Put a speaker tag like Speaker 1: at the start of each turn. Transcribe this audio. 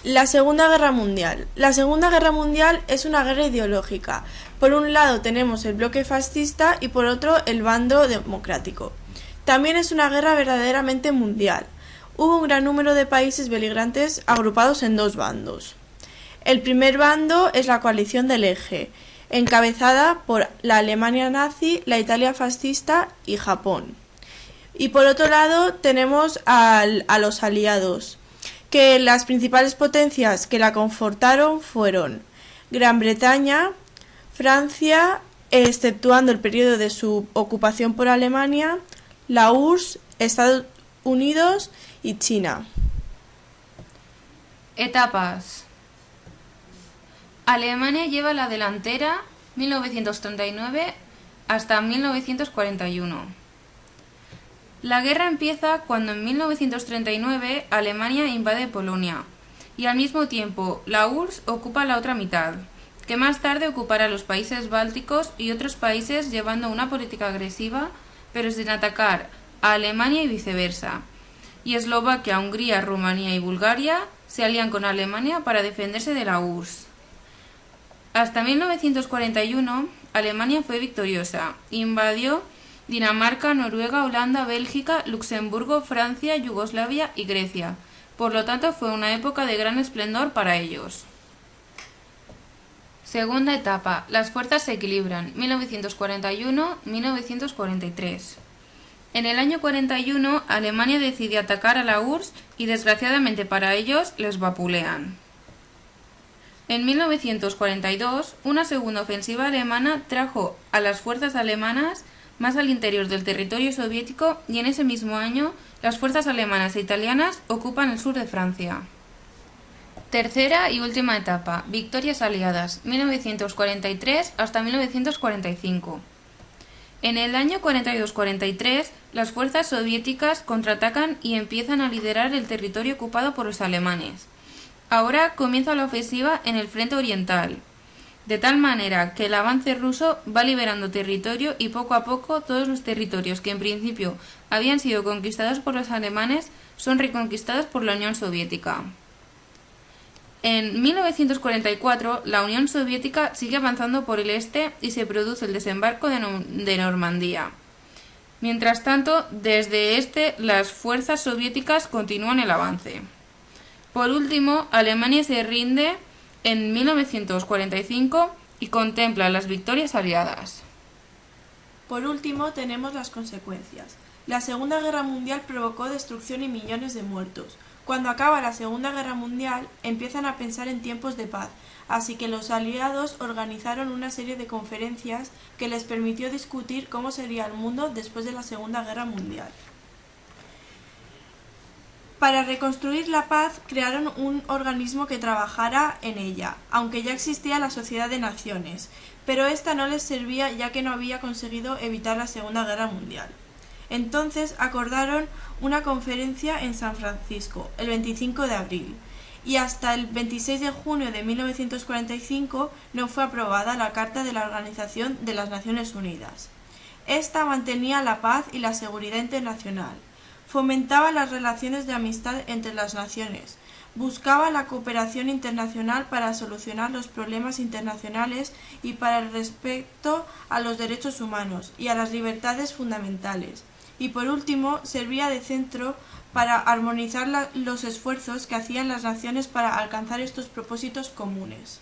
Speaker 1: La Segunda Guerra Mundial. La Segunda Guerra Mundial es una guerra ideológica. Por un lado tenemos el bloque fascista y por otro el bando democrático. También es una guerra verdaderamente mundial. Hubo un gran número de países beligerantes agrupados en dos bandos. El primer bando es la coalición del Eje, encabezada por la Alemania nazi, la Italia fascista y Japón. Y por otro lado tenemos a los aliados, que las principales potencias que la confortaron fueron Gran Bretaña, Francia, exceptuando el periodo de su ocupación por Alemania, la URSS, Estados Unidos y China.
Speaker 2: Etapas. Alemania lleva la delantera 1939 hasta 1941. La guerra empieza cuando en 1939 Alemania invade Polonia y al mismo tiempo la URSS ocupa la otra mitad, que más tarde ocupará los países bálticos y otros países llevando una política agresiva pero sin atacar a Alemania y viceversa. Y Eslovaquia, Hungría, Rumanía y Bulgaria se alían con Alemania para defenderse de la URSS. Hasta 1941 Alemania fue victoriosa, invadió Dinamarca, Noruega, Holanda, Bélgica, Luxemburgo, Francia, Yugoslavia y Grecia. Por lo tanto, fue una época de gran esplendor para ellos. Segunda etapa. Las fuerzas se equilibran. 1941-1943. En el año 41, Alemania decide atacar a la URSS y, desgraciadamente para ellos, les vapulean. En 1942, una segunda ofensiva alemana trajo a las fuerzas alemanas más al interior del territorio soviético y en ese mismo año las fuerzas alemanas e italianas ocupan el sur de Francia. Tercera y última etapa. Victorias aliadas, 1943 hasta 1945. En el año 42-43, las fuerzas soviéticas contraatacan y empiezan a liderar el territorio ocupado por los alemanes. Ahora comienza la ofensiva en el frente oriental, de tal manera que el avance ruso va liberando territorio y poco a poco todos los territorios que en principio habían sido conquistados por los alemanes son reconquistados por la Unión Soviética. En 1944 la Unión Soviética sigue avanzando por el este y se produce el desembarco de Normandía. Mientras tanto, desde este las fuerzas soviéticas continúan el avance. Por último, Alemania se rinde en 1945 y contempla las victorias aliadas.
Speaker 1: Por último, tenemos las consecuencias. La Segunda Guerra Mundial provocó destrucción y millones de muertos. Cuando acaba la Segunda Guerra Mundial, empiezan a pensar en tiempos de paz, así que los aliados organizaron una serie de conferencias que les permitió discutir cómo sería el mundo después de la Segunda Guerra Mundial. Para reconstruir la paz crearon un organismo que trabajara en ella, aunque ya existía la Sociedad de Naciones, pero esta no les servía ya que no había conseguido evitar la Segunda Guerra Mundial. Entonces acordaron una conferencia en San Francisco, el 25 de abril, y hasta el 26 de junio de 1945 no fue aprobada la Carta de la Organización de las Naciones Unidas. Esta mantenía la paz y la seguridad internacional. Fomentaba las relaciones de amistad entre las naciones, buscaba la cooperación internacional para solucionar los problemas internacionales y para el respeto a los derechos humanos y a las libertades fundamentales, y por último servía de centro para armonizar los esfuerzos que hacían las naciones para alcanzar estos propósitos comunes.